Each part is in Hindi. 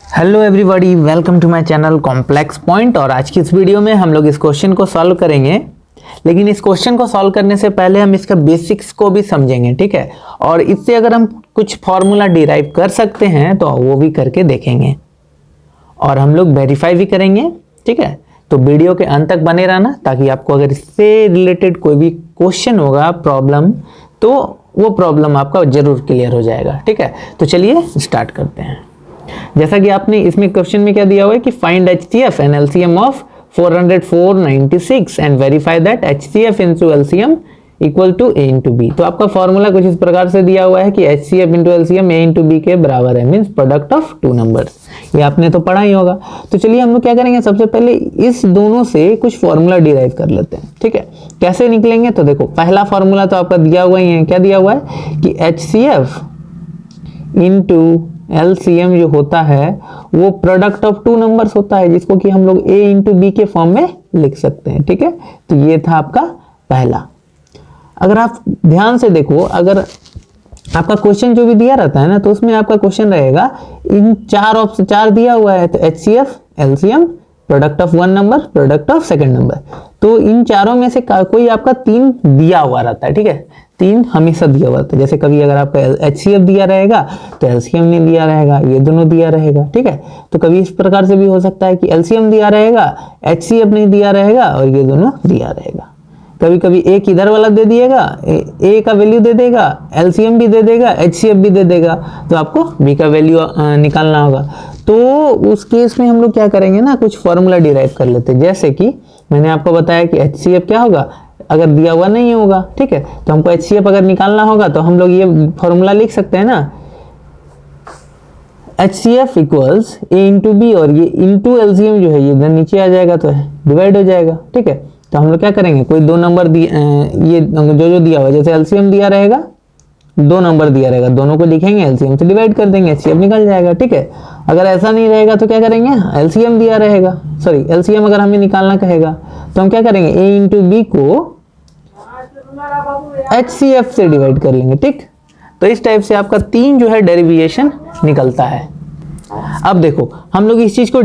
Hello everybody, welcome to my channel complex point. और आज की इस वीडियो में हम लोग इस क्वेश्चन को सॉल्व करेंगे, लेकिन इस क्वेश्चन को सॉल्व करने से पहले हम इसका बेसिक्स को भी समझेंगे, ठीक है। और इससे अगर हम कुछ फॉर्मूला डिराइव कर सकते हैं तो वो भी करके देखेंगे और हम लोग वेरीफाई भी करेंगे, ठीक है। तो वीडियो के अंत तक बने रहना, ताकि आपको अगर इससे रिलेटेड कोई भी क्वेश्चन होगा, प्रॉब्लम, तो वो प्रॉब्लम आपका जरूर क्लियर हो जाएगा, ठीक है। तो चलिए स्टार्ट करते हैं। जैसा कि आपने इसमें क्वेश्चन में क्या दिया हुआ है कि find HCF and LCM of 40496 and verify that HCF into LCM equal to A into B। तो आपका फॉर्मूला कुछ इस प्रकार से दिया हुआ है कि HCF into LCM A into B के बराबर है, means product of two numbers. ये आपने तो पढ़ा ही होगा। तो चलिए हम लोग क्या करेंगे, सबसे पहले इस दोनों से कुछ फॉर्मूला डिराइव कर लेते हैं, ठीक है। कैसे निकलेंगे, तो देखो पहला फॉर्मूला तो आपका दिया हुआ ही है। क्या दिया हुआ है कि HCF इंटू LCM जो होता है वो प्रोडक्ट ऑफ टू नंबर्स होता है, जिसको कि हम लोग A इंटू B के फॉर्म में लिख सकते हैं, ठीक है। तो ये था आपका पहला। अगर आप ध्यान से देखो, अगर आपका क्वेश्चन जो भी दिया रहता है ना, तो उसमें आपका क्वेश्चन रहेगा इन चार दिया हुआ है, तो HCF LCM product of one number, product of second number. तो इन चारों में से कोई आपका तीन दिया हुआ रहता है, ठीक है। तीन हमेशा दिया हुआ रहता है। जैसे कभी अगर आपका HCF दिया रहेगा तो LCM नहीं दिया रहेगा, ये दोनों दिया रहेगा, ठीक है। तो कभी इस प्रकार से भी हो सकता है कि LCM दिया रहेगा, HCF नहीं दिया रहेगा और ये दोनों दिया रहेगा। कभी कभी एक इधर वाला दे दिएगा, A का वैल्यू दे देगा, LCM भी दे देगा, HCF भी दे देगा, तो आपको B का वैल्यू निकालना होगा। तो उस केस में हम लोग क्या करेंगे ना, कुछ फॉर्मूला डिराइव कर लेते हैं। जैसे कि मैंने आपको बताया कि HCF क्या होगा, अगर दिया हुआ नहीं होगा, ठीक है, तो हमको HCF अगर निकालना होगा तो हम लोग ये फॉर्मूला लिख सकते हैं ना, HCF equals A into B, और ये इंटू LCM जो है ये इधर नीचे आ जाएगा तो डिवाइड हो जाएगा, ठीक है। तो हम लोग क्या करेंगे, कोई दो नंबर ये जो दिया हुआ, जैसे LCM दिया रहेगा, दो नंबर दिया रहेगा, दोनों को लिखेंगे, LCM से डिवाइड कर देंगे, HCF निकल जाएगा, ठीक है। अगर ऐसा नहीं रहेगा तो क्या करेंगे, LCM दिया रहेगा, सॉरी LCM अगर हमें निकालना कहेगा तो हम क्या करेंगे, A इंटू B को HCF से डिवाइड कर लेंगे, ठीक। तो इस टाइप से आपका तीन जो है डेरिवेशन निकलता है। अब देखो हम लोग इस चीज को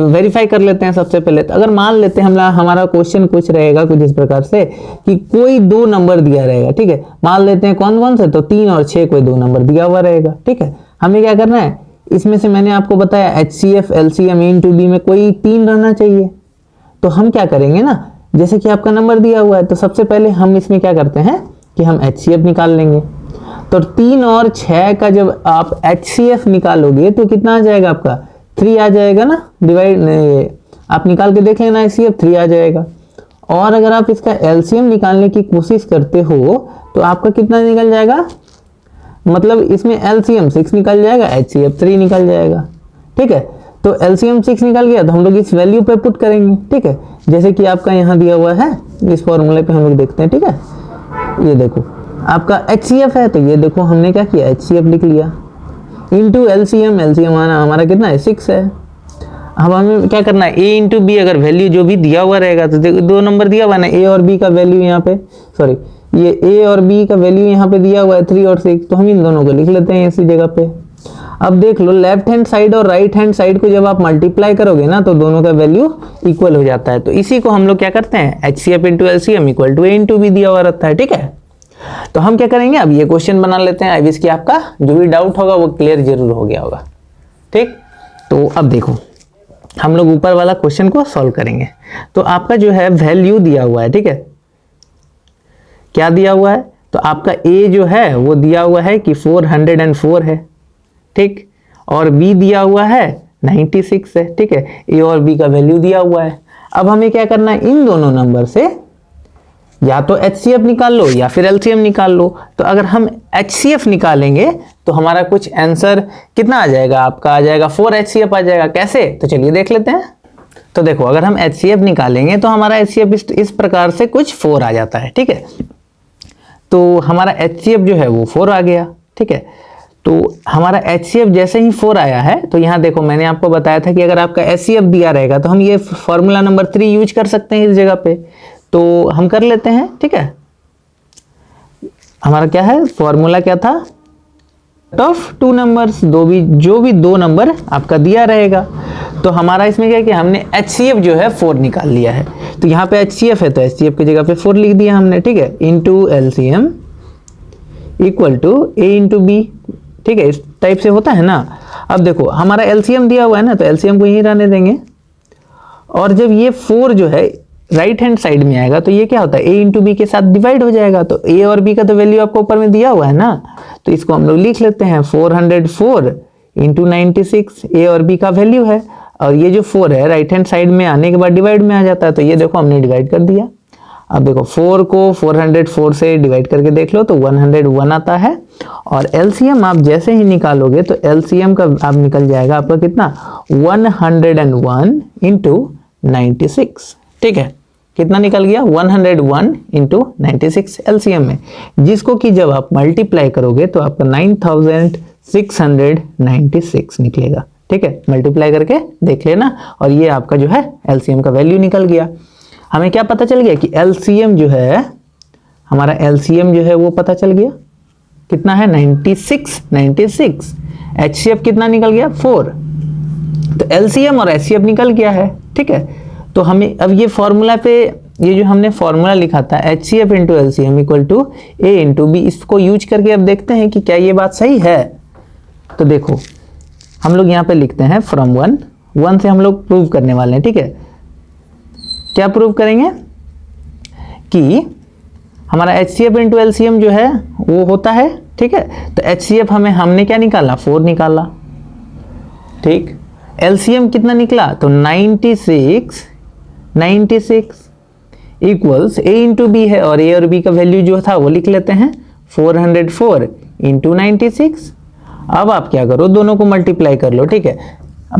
वेरीफाई कर लेते हैं। सबसे पहले तो अगर मान लेते हैं हमारा क्वेश्चन कुछ रहेगा कुछ इस प्रकार से कि कोई दो नंबर दिया रहेगा, ठीक है। मान लेते हैं कौन कौन से, तो 3 और 6 कोई दो नंबर दिया हुआ रहेगा, ठीक है। हमें क्या करना है, इसमें से मैंने आपको बताया HCF LCM A into B में कोई तीन रहना चाहिए। तो हम क्या करेंगे ना, जैसे कि आपका नंबर दिया हुआ है, तो सबसे पहले हम इसमें क्या करते हैं कि हम HCF निकाल लेंगे। तो 3 और 6 का जब आप HCF निकालोगे तो कितना आ जाएगा आपका, 3 आ जाएगा ना, डिवाइड आप निकाल के देख लेना, HCF 3 आ जाएगा। और अगर आप इसका LCM निकालने की कोशिश करते हो तो आपका कितना निकल जाएगा, मतलब इसमें LCM 6 निकल जाएगा, HCF 3 निकल जाएगा, ठीक है। तो LCM 6 निकल गया तो हम लोग इस वैल्यू पे पुट करेंगे, ठीक है। जैसे कि आपका यहाँ दिया हुआ है, इस फॉर्मूले पे हम लोग देखते हैं, ठीक है। ये देखो आपका HCF है, तो ये देखो हमने क्या किया, HCF लिख लिया इंटू LCM हमारा कितना है, 6 है। अब हमें क्या करना है, A इंटू B, अगर वैल्यू जो भी दिया हुआ रहेगा, तो देखो दो नंबर दिया हुआ ना, A और B का वैल्यू यहाँ पे, सॉरी ये A और B का वैल्यू यहाँ पे दिया हुआ है 3 और 6, तो हम इन दोनों को लिख लेते हैं इसी जगह पे। अब देख लो लेफ्ट हैंड साइड और राइट हैंड साइड को जब आप मल्टीप्लाई करोगे ना, तो दोनों का वैल्यू इक्वल हो जाता है। तो इसी को हम लोग क्या करते हैं, HCF into LCM equal to A into B दिया हुआ रहता है, ठीक है। तो हम क्या करेंगे, अब ये क्वेश्चन बना लेते हैं। अब इसकी आपका जो भी डाउट होगा वो क्लियर जरूर हो गया होगा, ठीक। तो अब देखो हम लोग ऊपर वाला क्वेश्चन को सॉल्व करेंगे। तो आपका जो है वैल्यू दिया हुआ है, ठीक है। क्या दिया हुआ है, तो आपका A जो है वो दिया हुआ है कि 404 है, ठीक। और B दिया हुआ है 96 है, ठीक है। A और B का वैल्यू दिया हुआ है। अब हमें क्या करना है, इन दोनों नंबर से या तो HCF निकाल लो या फिर LCM निकाल लो। तो अगर हम HCF निकालेंगे तो हमारा कुछ आंसर कितना आ जाएगा, आपका आ जाएगा 4 HCF आ जाएगा। कैसे, तो चलिए देख लेते हैं। तो देखो अगर हम HCF निकालेंगे तो हमारा HCF इस प्रकार से कुछ 4 आ जाता है, ठीक है। तो हमारा HCF जो है वो 4 आ गया, ठीक है। तो हमारा HCF जैसे ही 4 आया है, तो यहाँ देखो मैंने आपको बताया था कि अगर आपका HCF दिया रहेगा तो हम ये फॉर्मूला नंबर 3 यूज कर सकते हैं इस जगह पे। तो हम कर लेते हैं, ठीक है। हमारा क्या है, फॉर्मूला क्या था, ऑफ टू नंबर्स, जो भी दो नंबर आपका दिया रहेगा। तो हमारा इसमें क्या है कि हमने HCF जो है 4 निकाल लिया है। तो यहाँ पे HCF है तो HCF की जगह पे 4 लिख दिया हमने, ठीक है, into LCM equal to A into B, ठीक है, इस टाइप से होता है ना। अब देखो हमारा LCM दिया हुआ है ना, तो LCM को यहीं रहने देंगे। और जब ये 4 जो है राइट हैंड साइड में आएगा तो ये क्या होता है, A इंटू बी के साथ डिवाइड हो जाएगा। तो A और B का तो वैल्यू आपको ऊपर में दिया हुआ है ना, तो इसको हम लोग लिख लेते हैं 404 इंटू 96 A और B का वैल्यू है। और ये जो 4 है राइट हैंड साइड में आने के बाद डिवाइड में आ जाता है, तो ये देखो हमने डिवाइड कर दिया। अब देखो 4 को 404 से डिवाइड करके देख लो तो 101 आता है। और LCM आप जैसे ही निकालोगे तो LCM का आप निकल जाएगा आपका कितना, 101 इंटू 96, ठीक है, कितना निकल गया 101 इंटू 96 LCM में, जिसको कि जब आप मल्टीप्लाई करोगे तो आपका 9696 निकलेगा, ठीक है, मल्टीप्लाई करके देख लेना। और ये आपका जो है LCM का वैल्यू निकल गया। हमें क्या पता चल गया कि LCM जो है हमारा, LCM जो है वो पता चल गया कितना है 96। HCF कितना निकल गया 4, तो LCM और HCF निकल गया है, ठीक है। तो हमें अब ये फॉर्मूला पे, ये जो हमने फॉर्मूला लिखा था HCF into LCM equal to A into B, इसको यूज करके अब देखते हैं कि क्या ये बात सही है। तो देखो हम लोग यहाँ पे लिखते हैं फ्रॉम 1 से हम लोग प्रूव करने वाले हैं, ठीक है। क्या प्रूव करेंगे कि हमारा HCF इंटू LCM जो है वो होता है, ठीक है। तो HCF हमने क्या निकाला 4 निकाला, ठीक। LCM कितना निकला तो 96 इक्वल्स A इंटू बी है, और A और B का वैल्यू जो था वो लिख लेते हैं 404 इंटू 96। अब आप क्या करो, दोनों को मल्टीप्लाई कर लो, ठीक है,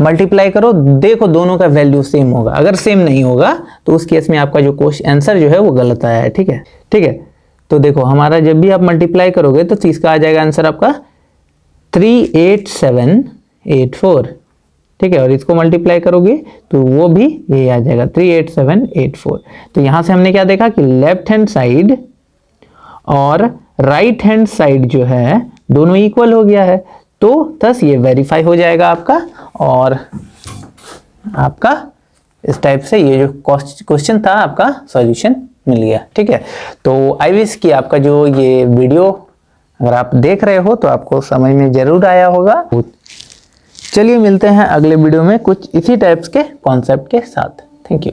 मल्टीप्लाई करो, देखो दोनों का वैल्यू सेम होगा। अगर सेम नहीं होगा तो उस केस में आपका जो क्वेश्चन आंसर जो है वो गलत आया है, ठीक है, ठीक है। तो देखो हमारा जब भी आप मल्टीप्लाई करोगे तो इसका आ जाएगा आंसर आपका 38784, ठीक है, और इसको मल्टीप्लाई करोगे तो वो भी ये आ जाएगा 38784। तो यहाँ से हमने क्या देखा कि लेफ्ट हैंड साइड और राइट हैंड साइड जो है दोनों इक्वल हो गया है, तो थस ये वेरीफाई हो जाएगा आपका, और आपका इस टाइप से ये जो क्वेश्चन था आपका सॉल्यूशन मिल गया, ठीक है। तो आई विश कि आपका जो ये वीडियो अगर आप देख रहे हो तो आपको समझ में जरूर आया होगा। चलिए मिलते हैं अगले वीडियो में कुछ इसी टाइप्स के कॉन्सेप्ट के साथ। Thank you.